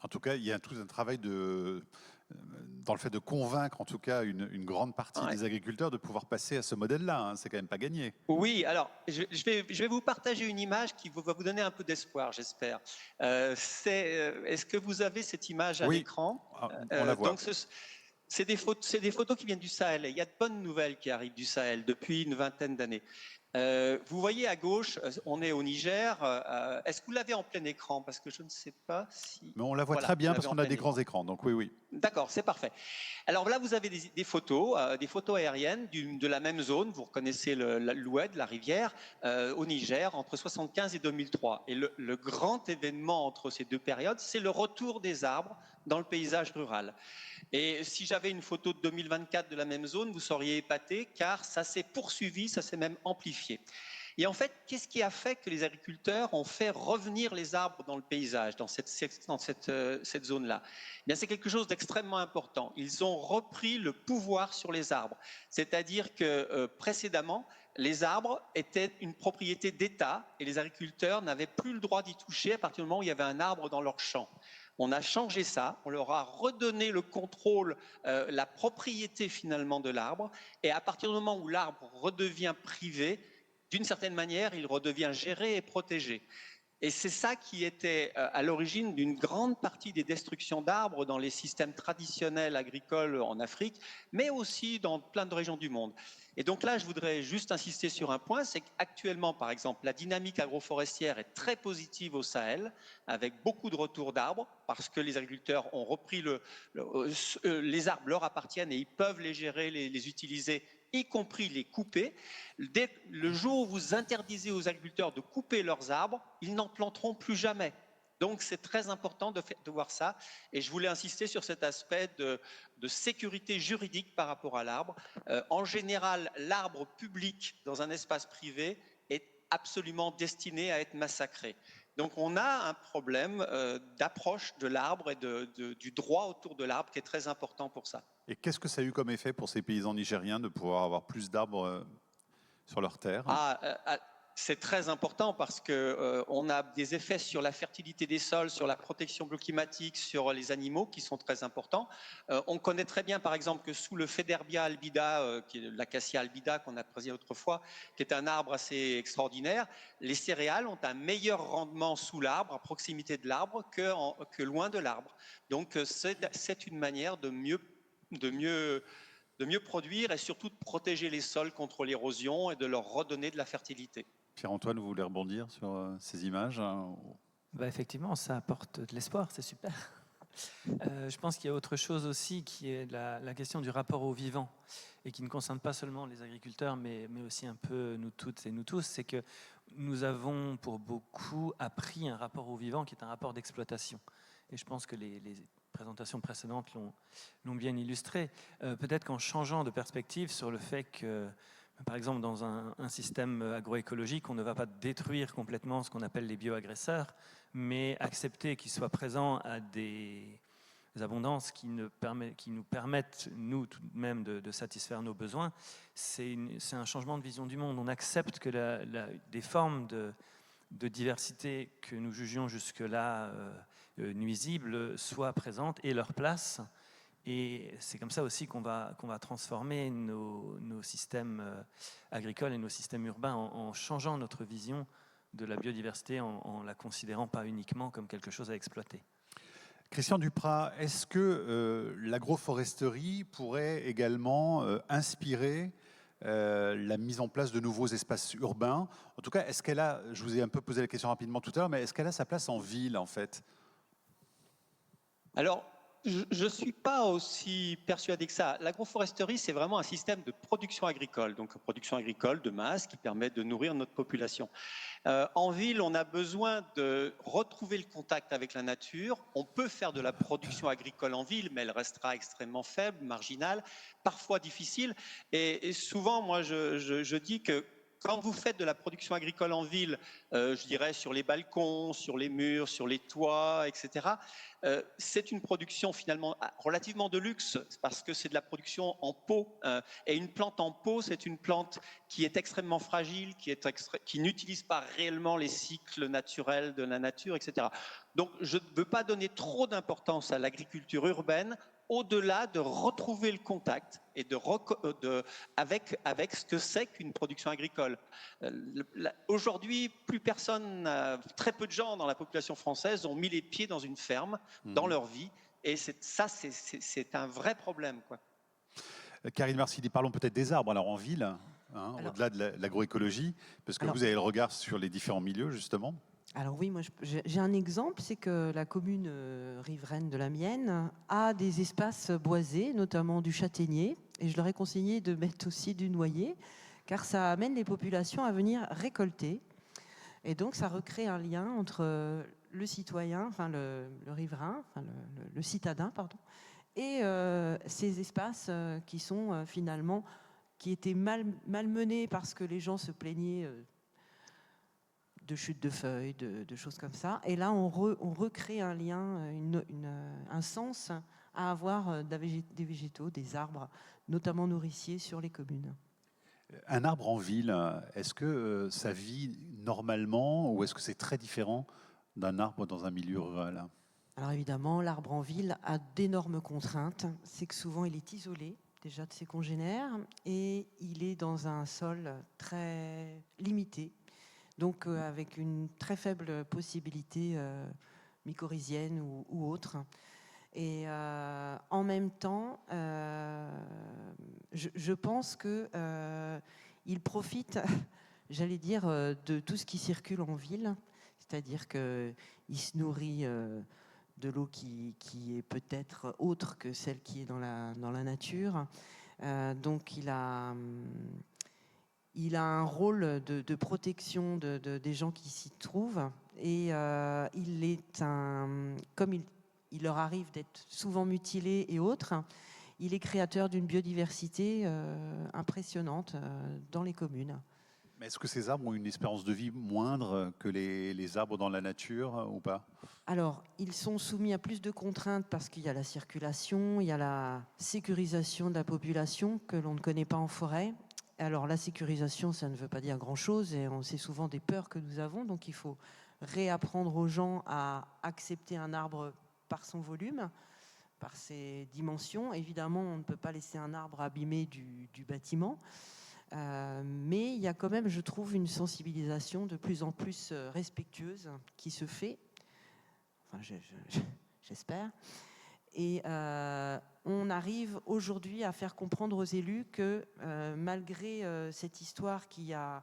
En tout cas, il y a tout un travail dans le fait de convaincre en tout cas une grande partie des agriculteurs de pouvoir passer à ce modèle-là. Hein. C'est quand même pas gagné. Oui, alors je vais vous partager une image qui va vous donner un peu d'espoir, j'espère. Est-ce que vous avez cette image à l'écran? On la voit. Donc c'est des photos qui viennent du Sahel. Et il y a de bonnes nouvelles qui arrivent du Sahel depuis une vingtaine d'années. Vous voyez à gauche, on est au Niger. Est-ce que vous l'avez en plein écran? Parce que je ne sais pas si... Mais on la voit Voilà, très bien vous parce l'avez en qu'on a plein des écran. grands écrans, donc oui, oui. D'accord, c'est parfait. Alors là, vous avez des photos aériennes de la même zone. Vous reconnaissez l'Oued, la rivière, au Niger, entre 1975 et 2003. Et le grand événement entre ces deux périodes, c'est le retour des arbres dans le paysage rural. Et si j'avais une photo de 2024 de la même zone, vous seriez épaté, car ça s'est poursuivi, ça s'est même amplifié. Et en fait, qu'est-ce qui a fait que les agriculteurs ont fait revenir les arbres dans le paysage, dans cette zone-là? Eh bien, c'est quelque chose d'extrêmement important. Ils ont repris le pouvoir sur les arbres. C'est-à-dire que précédemment, les arbres étaient une propriété d'État et les agriculteurs n'avaient plus le droit d'y toucher à partir du moment où il y avait un arbre dans leur champ. On a changé ça, on leur a redonné le contrôle, la propriété finalement de l'arbre, et à partir du moment où l'arbre redevient privé, d'une certaine manière, il redevient géré et protégé. Et c'est ça qui était à l'origine d'une grande partie des destructions d'arbres dans les systèmes traditionnels agricoles en Afrique, mais aussi dans plein de régions du monde. Et donc là, je voudrais juste insister sur un point, c'est qu'actuellement, par exemple, la dynamique agroforestière est très positive au Sahel, avec beaucoup de retours d'arbres, parce que les agriculteurs ont repris les arbres leur appartiennent et ils peuvent les gérer, les utiliser, y compris les couper. Dès le jour où vous interdisez aux agriculteurs de couper leurs arbres, ils n'en planteront plus jamais. Donc c'est très important de voir ça. Et je voulais insister sur cet aspect de sécurité juridique par rapport à l'arbre. En général, l'arbre public dans un espace privé est absolument destiné à être massacré. Donc on a un problème d'approche de l'arbre et du droit autour de l'arbre qui est très important pour ça. Et qu'est-ce que ça a eu comme effet pour ces paysans nigériens de pouvoir avoir plus d'arbres sur leurs terres? C'est très important parce qu'on a des effets sur la fertilité des sols, sur la protection bioclimatique, sur les animaux qui sont très importants. On connaît très bien, par exemple, que sous le Federbia albida, qui est l'acacia albida qu'on a présenté autrefois, qui est un arbre assez extraordinaire, les céréales ont un meilleur rendement sous l'arbre, à proximité de l'arbre, que loin de l'arbre. Donc c'est une manière de mieux produire et surtout de protéger les sols contre l'érosion et de leur redonner de la fertilité. Pierre-Antoine, vous voulez rebondir sur ces images? Effectivement, ça apporte de l'espoir, c'est super. Je pense qu'il y a autre chose aussi qui est la question du rapport au vivant et qui ne concerne pas seulement les agriculteurs mais aussi un peu nous toutes et nous tous. C'est que nous avons pour beaucoup appris un rapport au vivant qui est un rapport d'exploitation. Et je pense que les présentations précédentes l'ont bien illustré. Peut-être qu'en changeant de perspective sur le fait que, par exemple, dans un système agroécologique, on ne va pas détruire complètement ce qu'on appelle les bioagresseurs, mais accepter qu'ils soient présents à des abondances qui nous permettent, nous, tout de même, de satisfaire nos besoins, c'est un changement de vision du monde. On accepte que des formes de diversité que nous jugions jusque-là nuisibles soient présentes et leur place. Et c'est comme ça aussi qu'on va transformer nos systèmes agricoles et nos systèmes urbains en changeant notre vision de la biodiversité, en la considérant pas uniquement comme quelque chose à exploiter. Christian Duprat, est-ce que l'agroforesterie pourrait également inspirer la mise en place de nouveaux espaces urbains? En tout cas, est-ce qu'elle a, je vous ai un peu posé la question rapidement tout à l'heure, mais est-ce qu'elle a sa place en ville en fait? Alors, je ne suis pas aussi persuadé que ça. L'agroforesterie, c'est vraiment un système de production agricole, donc production agricole de masse qui permet de nourrir notre population. En ville, on a besoin de retrouver le contact avec la nature. On peut faire de la production agricole en ville, mais elle restera extrêmement faible, marginale, parfois difficile. Et souvent, moi, je dis que quand vous faites de la production agricole en ville, je dirais sur les balcons, sur les murs, sur les toits, etc., c'est une production finalement relativement de luxe parce que c'est de la production en pot. Et une plante en pot, c'est une plante qui est extrêmement fragile, qui n'utilise pas réellement les cycles naturels de la nature, etc. Donc je ne veux pas donner trop d'importance à l'agriculture urbaine, au-delà de retrouver le contact et avec ce que c'est qu'une production agricole. Aujourd'hui, très peu de gens dans la population française ont mis les pieds dans une ferme dans leur vie, et c'est un vrai problème, quoi. Karine Marsili, parlons peut-être des arbres alors en ville. hein, Alors- au-delà de l'agroécologie, parce que Alors- vous avez le regard sur les différents milieux, justement. Alors oui, moi j'ai un exemple, c'est que la commune riveraine de la mienne a des espaces boisés, notamment du châtaignier, et je leur ai conseillé de mettre aussi du noyer, car ça amène les populations à venir récolter, et donc ça recrée un lien entre le citoyen, enfin le riverain, enfin le citadin, pardon, et ces espaces qui sont finalement, qui étaient malmenés parce que les gens se plaignaient de chute de feuilles, de choses comme ça. Et là, on recrée un lien, un sens à avoir des végétaux, des arbres, notamment nourriciers, sur les communes. Un arbre en ville, est-ce que ça vit normalement ou est-ce que c'est très différent d'un arbre dans un milieu rural? Alors évidemment, l'arbre en ville a d'énormes contraintes. C'est que souvent, il est isolé déjà de ses congénères et il est dans un sol très limité. Donc avec une très faible possibilité mycorhizienne ou autre. Et en même temps, je pense qu'il profite, j'allais dire, de tout ce qui circule en ville. C'est-à-dire qu'il se nourrit de l'eau qui est peut-être autre que celle qui est dans la nature. Donc il a un rôle de protection des gens qui s'y trouvent. Et il est comme il leur arrive d'être souvent mutilés et autres, il est créateur d'une biodiversité impressionnante dans les communes. Mais est-ce que ces arbres ont une espérance de vie moindre que les arbres dans la nature ou pas? Alors, ils sont soumis à plus de contraintes parce qu'il y a la circulation, il y a la sécurisation de la population que l'on ne connaît pas en forêt. Alors, la sécurisation, ça ne veut pas dire grand-chose et c'est souvent des peurs que nous avons. Donc, il faut réapprendre aux gens à accepter un arbre par son volume, par ses dimensions. Évidemment, on ne peut pas laisser un arbre abîmer du bâtiment. Mais il y a quand même, je trouve, une sensibilisation de plus en plus respectueuse qui se fait. Enfin, j'espère. Et on arrive aujourd'hui à faire comprendre aux élus que malgré cette histoire qui a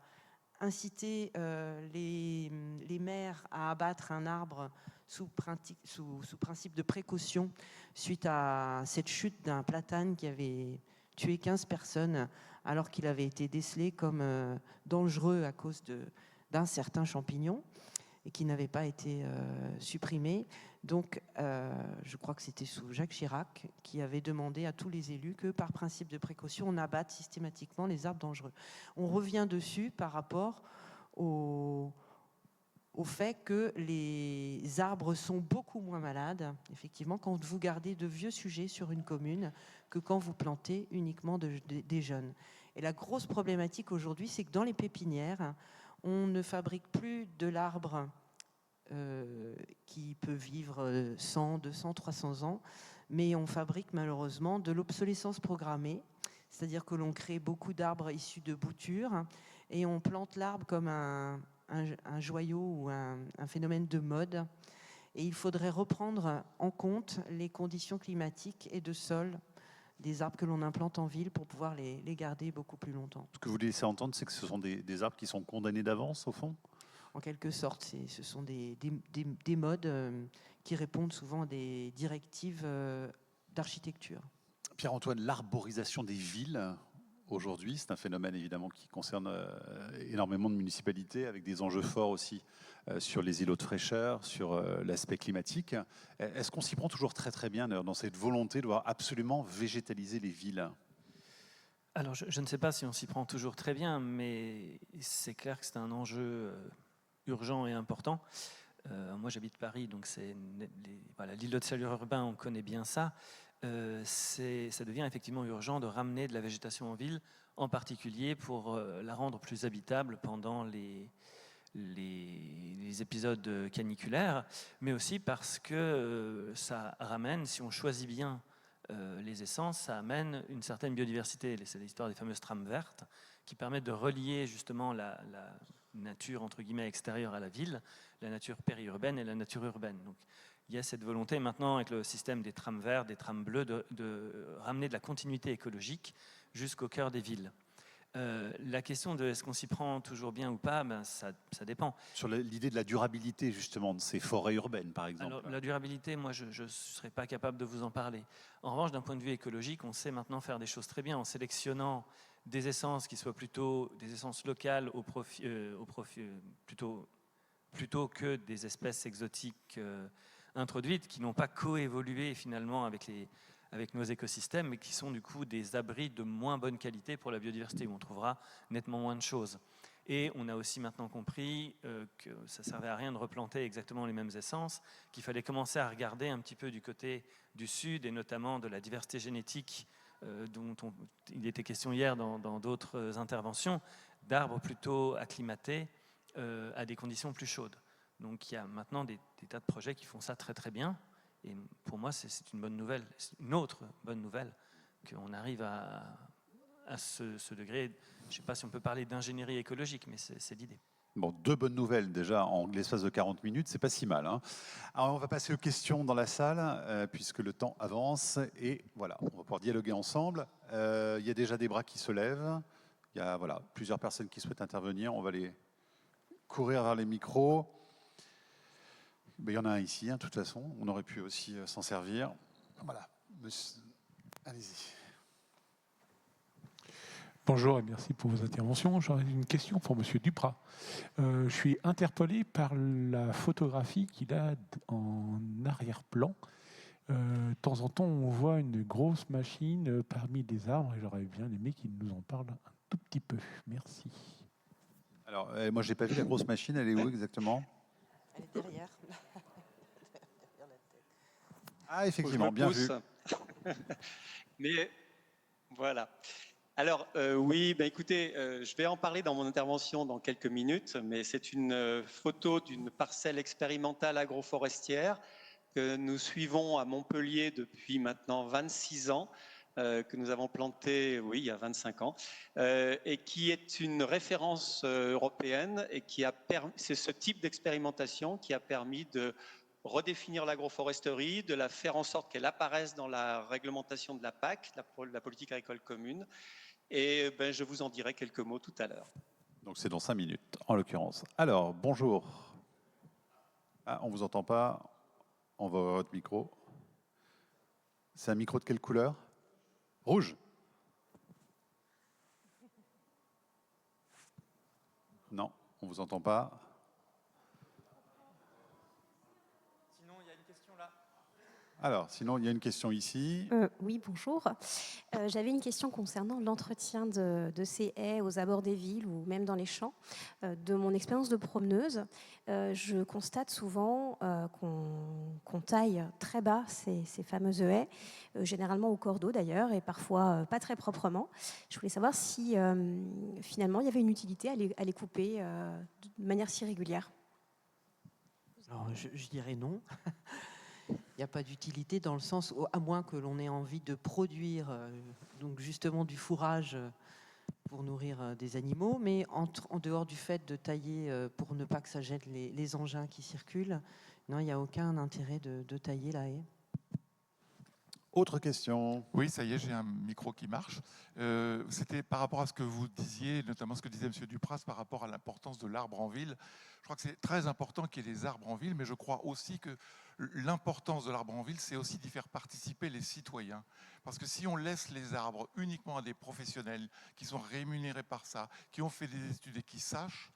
incité les maires à abattre un arbre sous principe de précaution suite à cette chute d'un platane qui avait tué 15 personnes alors qu'il avait été décelé comme dangereux à cause d'un certain champignon et qui n'avait pas été supprimé. Donc, je crois que c'était sous Jacques Chirac qui avait demandé à tous les élus que, par principe de précaution, on abatte systématiquement les arbres dangereux. On revient dessus par rapport au fait que les arbres sont beaucoup moins malades, effectivement, quand vous gardez de vieux sujets sur une commune que quand vous plantez uniquement des jeunes. Et la grosse problématique aujourd'hui, c'est que dans les pépinières, on ne fabrique plus de l'arbre qui peut vivre 100, 200, 300 ans, mais on fabrique malheureusement de l'obsolescence programmée, c'est-à-dire que l'on crée beaucoup d'arbres issus de boutures et on plante l'arbre comme un joyau ou un phénomène de mode. Et il faudrait reprendre en compte les conditions climatiques et de sol des arbres que l'on implante en ville pour pouvoir les garder beaucoup plus longtemps. Ce que vous laissez entendre, c'est que ce sont des arbres qui sont condamnés d'avance, au fond? En quelque sorte, ce sont des modes qui répondent souvent à des directives d'architecture. Pierre-Antoine, l'arborisation des villes, aujourd'hui, c'est un phénomène évidemment qui concerne énormément de municipalités, avec des enjeux forts aussi sur les îlots de fraîcheur, sur l'aspect climatique. Est-ce qu'on s'y prend toujours très très bien dans cette volonté de voir absolument végétaliser les villes? Alors, je ne sais pas si on s'y prend toujours très bien, mais c'est clair que c'est un enjeu urgent et important. Moi, j'habite Paris, donc c'est l'îlot de chaleur urbain, on connaît bien ça. Ça devient effectivement urgent de ramener de la végétation en ville, en particulier pour la rendre plus habitable pendant les épisodes caniculaires, mais aussi parce que ça ramène, si on choisit bien les essences, ça amène une certaine biodiversité. C'est l'histoire des fameuses trames vertes qui permettent de relier justement la nature entre guillemets extérieure à la ville, la nature périurbaine et la nature urbaine. Donc, il y a cette volonté maintenant avec le système des trames vertes, des trames bleues, de ramener de la continuité écologique jusqu'au cœur des villes. La question de est-ce qu'on s'y prend toujours bien ou pas, ben ça dépend. Sur l'idée de la durabilité, justement, de ces forêts urbaines, par exemple. Alors, la durabilité, moi, je ne serais pas capable de vous en parler. En revanche, d'un point de vue écologique, on sait maintenant faire des choses très bien en sélectionnant des essences qui soient plutôt des essences locales plutôt que des espèces exotiques introduites qui n'ont pas coévolué finalement avec nos écosystèmes, mais qui sont du coup des abris de moins bonne qualité pour la biodiversité, où on trouvera nettement moins de choses. Et on a aussi maintenant compris que ça ne servait à rien de replanter exactement les mêmes essences, qu'il fallait commencer à regarder un petit peu du côté du sud, et notamment de la diversité génétique dont il était question hier dans d'autres interventions, d'arbres plutôt acclimatés à des conditions plus chaudes. Donc il y a maintenant des tas de projets qui font ça très très bien. Et pour moi, c'est une bonne nouvelle, une autre bonne nouvelle, qu'on arrive à ce degré. Je ne sais pas si on peut parler d'ingénierie écologique, mais c'est l'idée. Bon, 2 bonnes nouvelles déjà en l'espace de 40 minutes, c'est pas si mal. Hein. Alors on va passer aux questions dans la salle, puisque le temps avance. Et voilà, on va pouvoir dialoguer ensemble. Il y a déjà des bras qui se lèvent. Il y a voilà, plusieurs personnes qui souhaitent intervenir. On va les courir vers les micros. Ben, il y en a un ici, hein, de toute façon. On aurait pu aussi s'en servir. Voilà. Allez-y. Bonjour et merci pour vos interventions. J'aurais une question pour Monsieur Duprat. Je suis interpellé par la photographie qu'il a en arrière-plan. De temps en temps, on voit une grosse machine parmi les arbres et j'aurais bien aimé qu'il nous en parle un tout petit peu. Merci. Alors, moi, je n'ai pas vu la grosse machine. Elle est où exactement? Elle est derrière. Ah, effectivement, bien vu. Mais voilà. Alors oui, ben écoutez, je vais en parler dans mon intervention dans quelques minutes, mais c'est une photo d'une parcelle expérimentale agroforestière que nous suivons à Montpellier depuis maintenant 26 ans, que nous avons plantée, oui, il y a 25 ans, et qui est une référence européenne et c'est ce type d'expérimentation qui a permis de redéfinir l'agroforesterie, de la faire en sorte qu'elle apparaisse dans la réglementation de la PAC, la politique agricole commune. Et ben, je vous en dirai quelques mots tout à l'heure. Donc c'est dans 5 minutes, en l'occurrence. Alors, bonjour. Ah, on ne vous entend pas. On va voir votre micro. C'est un micro de quelle couleur? Rouge. Non, on ne vous entend pas. Alors, sinon, il y a une question ici. Oui, bonjour. J'avais une question concernant l'entretien de ces haies aux abords des villes ou même dans les champs. De mon expérience de promeneuse, je constate souvent qu'on taille très bas ces fameuses haies, généralement au cordeau d'ailleurs, et parfois pas très proprement. Je voulais savoir si finalement il y avait une utilité à les couper de manière si régulière. Alors, je dirais non. Il n'y a pas d'utilité dans le sens où, à moins que l'on ait envie de produire donc justement du fourrage pour nourrir des animaux, mais en dehors du fait de tailler pour ne pas que ça jette les engins qui circulent, non, il n'y a aucun intérêt de tailler la haie. Autre question. Oui, ça y est, j'ai un micro qui marche. C'était par rapport à ce que vous disiez, notamment ce que disait M. Dupras par rapport à l'importance de l'arbre en ville. Je crois que c'est très important qu'il y ait des arbres en ville, mais je crois aussi que l'importance de l'arbre en ville, c'est aussi d'y faire participer les citoyens. Parce que si on laisse les arbres uniquement à des professionnels qui sont rémunérés par ça, qui ont fait des études et qui sachent,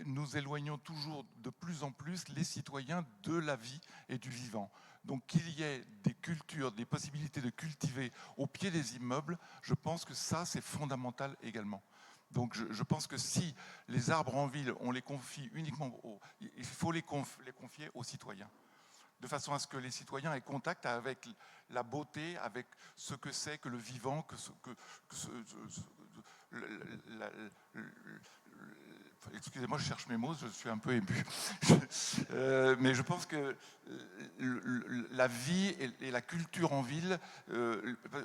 nous éloignons toujours de plus en plus les citoyens de la vie et du vivant. Donc qu'il y ait des cultures, des possibilités de cultiver au pied des immeubles, je pense que ça, c'est fondamental également. Donc je pense que si les arbres en ville, on les confie uniquement il faut les confier aux citoyens, de façon à ce que les citoyens aient contact avec la beauté, avec ce que c'est que le vivant, excusez-moi, je cherche mes mots, je suis un peu ému. Mais je pense que la vie et la culture en ville,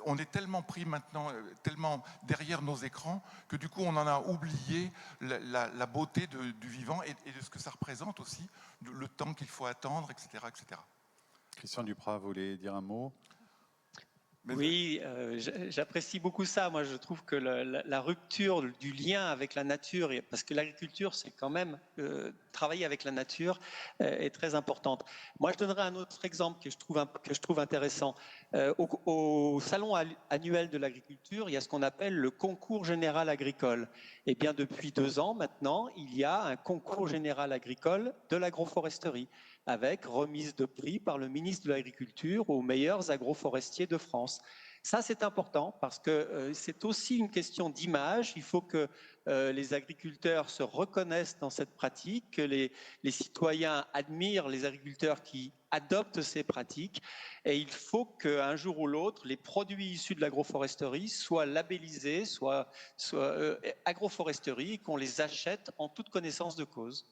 on est tellement pris maintenant, tellement derrière nos écrans, que du coup on en a oublié la beauté du vivant et de ce que ça représente aussi, le temps qu'il faut attendre, etc., etc. Christian Duprat, vous voulez dire un mot? Oui, j'apprécie beaucoup ça. Moi, je trouve que la rupture du lien avec la nature, parce que l'agriculture, c'est quand même travailler avec la nature, est très importante. Moi, je donnerai un autre exemple que je trouve intéressant. Au salon annuel de l'agriculture, il y a ce qu'on appelle le concours général agricole. Eh bien, depuis 2 ans maintenant, il y a un concours général agricole de l'agroforesterie, avec remise de prix par le ministre de l'Agriculture aux meilleurs agroforestiers de France. Ça, c'est important parce que c'est aussi une question d'image. Il faut que les agriculteurs se reconnaissent dans cette pratique, que les citoyens admirent les agriculteurs qui adoptent ces pratiques. Et il faut qu'un jour ou l'autre, les produits issus de l'agroforesterie soient labellisés, soient agroforesterie, et qu'on les achète en toute connaissance de cause.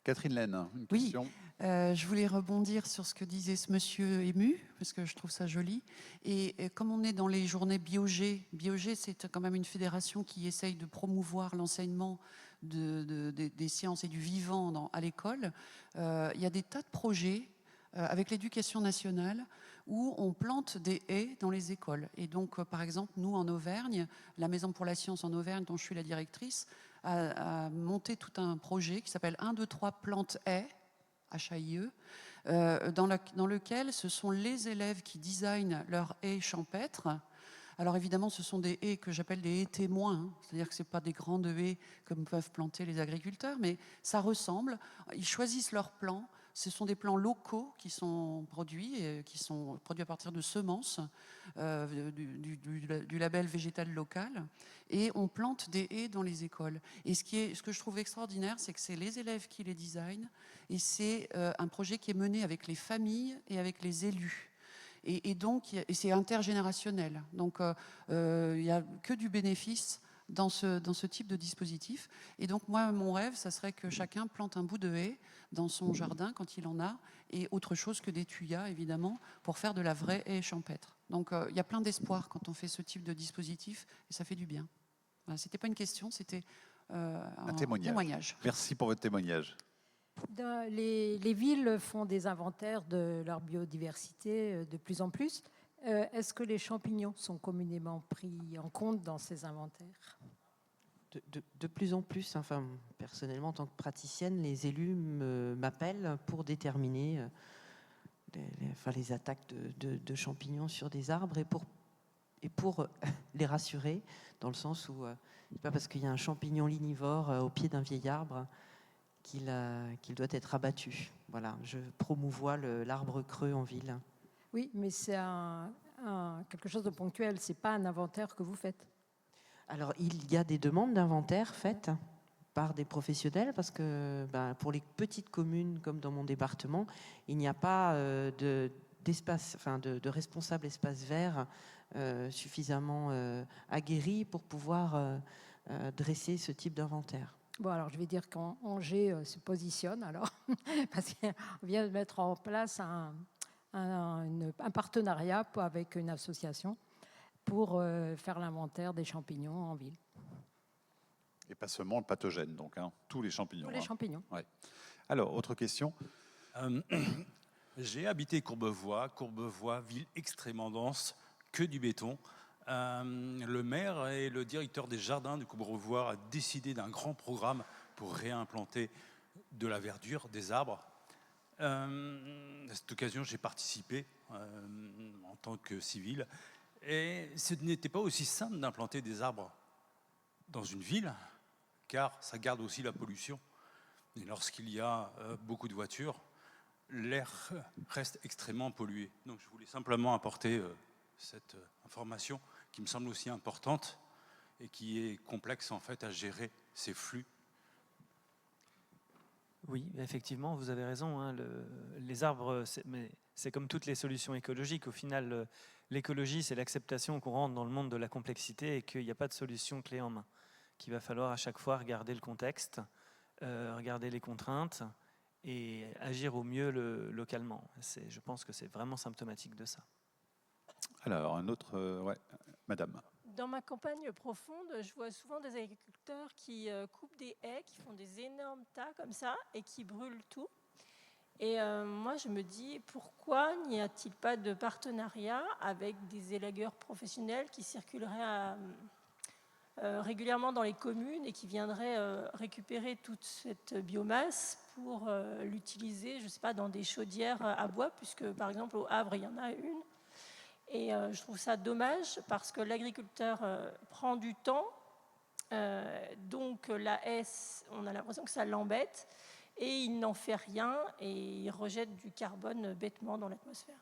Catherine Laine, une Oui, question. je voulais rebondir sur ce que disait ce monsieur ému, parce que je trouve ça joli. Et comme on est dans les journées Biogé, Biogé c'est quand même une fédération qui essaye de promouvoir l'enseignement des sciences et du vivant à l'école. Il y a des tas de projets avec l'éducation nationale où on plante des haies dans les écoles. Et donc, par exemple, nous en Auvergne, la Maison pour la Science en Auvergne, dont je suis la directrice, a monté tout un projet qui s'appelle 1, 2, 3 plantes haies, HAIE, dans lequel ce sont les élèves qui designent leurs haies champêtres. Alors évidemment, ce sont des haies que j'appelle des haies témoins, hein. C'est-à-dire que ce n'est pas des grandes haies comme peuvent planter les agriculteurs, mais ça ressemble. Ils choisissent leurs plants. Ce sont des plants locaux qui sont produits à partir de semences du label végétal local. Et on plante des haies dans les écoles. Et ce que je trouve extraordinaire, c'est que c'est les élèves qui les designent. Et c'est un projet qui est mené avec les familles et avec les élus. Et donc, c'est intergénérationnel. Donc, il n'y a que du bénéfice dans ce type de dispositif. Et donc, moi, mon rêve, ça serait que chacun plante un bout de haie dans son jardin quand il en a, et autre chose que des tuyas, évidemment, pour faire de la vraie haie champêtre. Donc, il y a plein d'espoir quand on fait ce type de dispositif, et ça fait du bien. Voilà, c'était pas une question, c'était un témoignage. Merci pour votre témoignage. Les villes font des inventaires de leur biodiversité de plus en plus. Est-ce que les champignons sont communément pris en compte dans ces inventaires ? De plus en plus, enfin, personnellement, en tant que praticienne, les élus m'appellent pour déterminer les attaques de champignons sur des arbres et pour les rassurer, dans le sens où c'est pas parce qu'il y a un champignon lignivore au pied d'un vieil arbre qu'il doit être abattu. Voilà, je promouvois l'arbre creux en ville. Oui, mais c'est quelque chose de ponctuel, c'est pas un inventaire que vous faites. Alors, il y a des demandes d'inventaire faites par des professionnels parce que pour les petites communes, comme dans mon département, il n'y a pas d'espace, enfin de responsable espace vert suffisamment aguerri pour pouvoir dresser ce type d'inventaire. Bon, alors je vais dire qu'Angers se positionne alors, parce qu'on vient de mettre en place un partenariat avec une association pour faire l'inventaire des champignons en ville. Et pas seulement le pathogène, donc, hein, tous les champignons. Tous les champignons. Ouais. Alors, autre question. J'ai habité Courbevoie, ville extrêmement dense, que du béton. Le maire et le directeur des jardins de Courbevoie a décidé d'un grand programme pour réimplanter de la verdure, des arbres. À cette occasion, j'ai participé en tant que civil. Et ce n'était pas aussi simple d'implanter des arbres dans une ville, car ça garde aussi la pollution. Et lorsqu'il y a beaucoup de voitures, l'air reste extrêmement pollué. Donc je voulais simplement apporter cette information qui me semble aussi importante et qui est complexe en fait à gérer ces flux. Oui, effectivement, vous avez raison. Hein, les arbres, c'est comme toutes les solutions écologiques. Au final, l'écologie, c'est l'acceptation qu'on rentre dans le monde de la complexité et qu'il n'y a pas de solution clé en main. Qu'il va falloir à chaque fois regarder le contexte, regarder les contraintes et agir au mieux localement. Je pense que c'est vraiment symptomatique de ça. Alors, un autre... ouais, madame. Dans ma campagne profonde, je vois souvent des agriculteurs qui coupent des haies, qui font des énormes tas comme ça et qui brûlent tout. Et moi, je me dis, pourquoi n'y a-t-il pas de partenariat avec des élagueurs professionnels qui circuleraient régulièrement dans les communes et qui viendraient récupérer toute cette biomasse pour l'utiliser, je ne sais pas, dans des chaudières à bois, puisque par exemple au Havre, il y en a une. Et je trouve ça dommage parce que l'agriculteur prend du temps, donc la haie, on a l'impression que ça l'embête, et il n'en fait rien et il rejette du carbone bêtement dans l'atmosphère.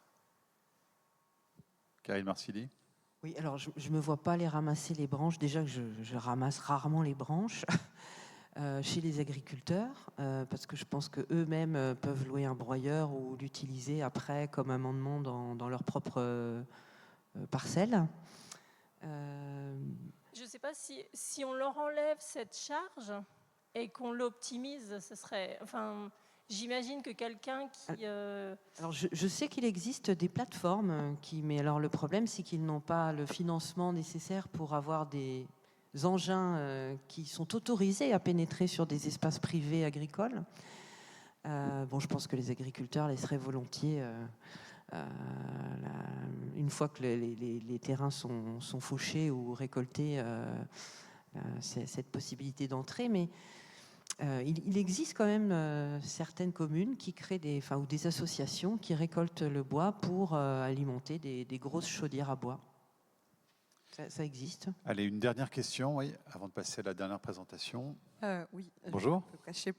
Karine Marsili. Oui, alors je ne me vois pas aller ramasser les branches. Déjà que je ramasse rarement les branches chez les agriculteurs, parce que je pense qu'eux-mêmes peuvent louer un broyeur ou l'utiliser après comme amendement dans leur propre parcelle. Je ne sais pas si on leur enlève cette charge et qu'on l'optimise, ce serait... Enfin, j'imagine que quelqu'un qui... Alors je sais qu'il existe des plateformes, mais alors le problème c'est qu'ils n'ont pas le financement nécessaire pour avoir des engins qui sont autorisés à pénétrer sur des espaces privés agricoles. Bon, je pense que les agriculteurs laisseraient volontiers, une fois que les terrains sont fauchés ou récoltés, cette possibilité d'entrée, mais il existe quand même certaines communes qui créent ou des associations qui récoltent le bois pour alimenter des grosses chaudières à bois. Ça existe. Allez, une dernière question, oui, avant de passer à la dernière présentation. Oui. Bonjour.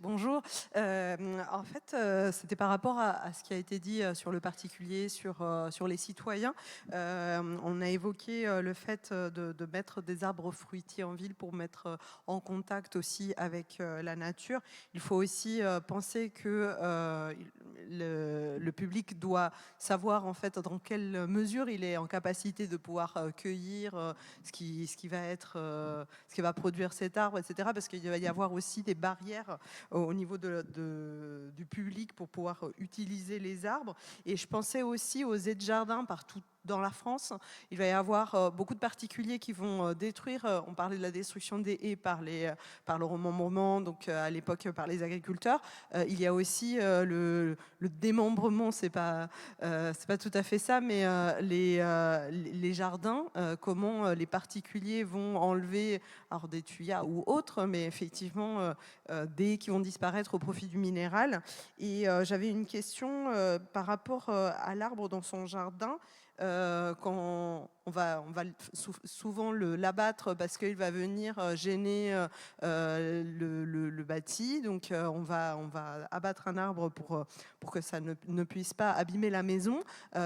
Bonjour. En fait, c'était par rapport à ce qui a été dit sur le particulier, sur les citoyens. On a évoqué le fait de mettre des arbres fruitiers en ville pour mettre en contact aussi avec la nature. Il faut aussi penser que le public doit savoir en fait dans quelle mesure il est en capacité de pouvoir cueillir ce qui va produire cet arbre, etc. Parce qu'il va y avoir aussi des barrières au niveau du public pour pouvoir utiliser les arbres. Et je pensais aussi aux aides-jardins partout dans la France. Il va y avoir beaucoup de particuliers qui vont détruire, on parlait de la destruction des haies par le remembrement, donc à l'époque par les agriculteurs. Il y a aussi le démembrement, c'est pas tout à fait ça, mais les jardins, comment les particuliers vont enlever alors des tuyas ou autres, mais effectivement des haies qui vont disparaître au profit du minéral. Et j'avais une question par rapport à l'arbre dans son jardin. Quand on va souvent l'abattre parce qu'il va venir gêner le bâti. Donc on va abattre un arbre pour que ça ne puisse pas abîmer la maison.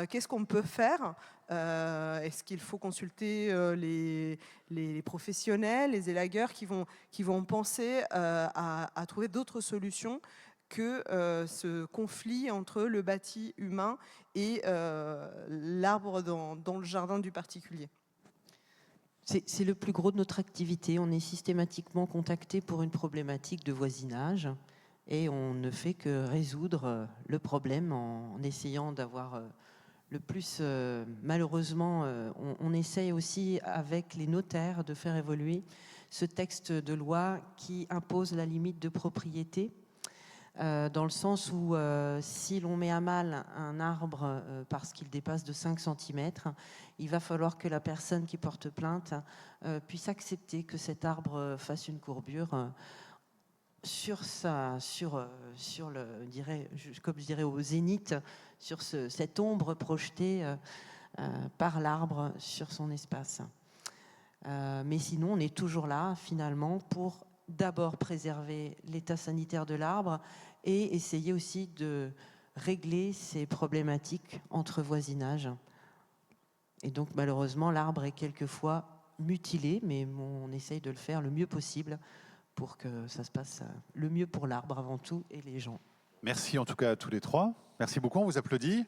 Qu'est-ce qu'on peut faire ? Est-ce qu'il faut consulter les professionnels, les élagueurs qui vont penser à trouver d'autres solutions que ce conflit entre le bâti humain et l'arbre dans le jardin du particulier. C'est le plus gros de notre activité. On est systématiquement contacté pour une problématique de voisinage et on ne fait que résoudre le problème en essayant d'avoir le plus... malheureusement, on essaye aussi avec les notaires de faire évoluer ce texte de loi qui impose la limite de propriété. Dans le sens où si l'on met à mal un arbre parce qu'il dépasse de 5 cm, il va falloir que la personne qui porte plainte puisse accepter que cet arbre fasse une courbure comme je dirais au zénith, sur cette ombre projetée par l'arbre sur son espace. Mais sinon, on est toujours là, finalement, pour d'abord préserver l'état sanitaire de l'arbre et essayer aussi de régler ces problématiques entre voisinage. Et donc, malheureusement, l'arbre est quelquefois mutilé, mais on essaye de le faire le mieux possible pour que ça se passe le mieux pour l'arbre avant tout et les gens. Merci en tout cas à tous les trois. Merci beaucoup, on vous applaudit.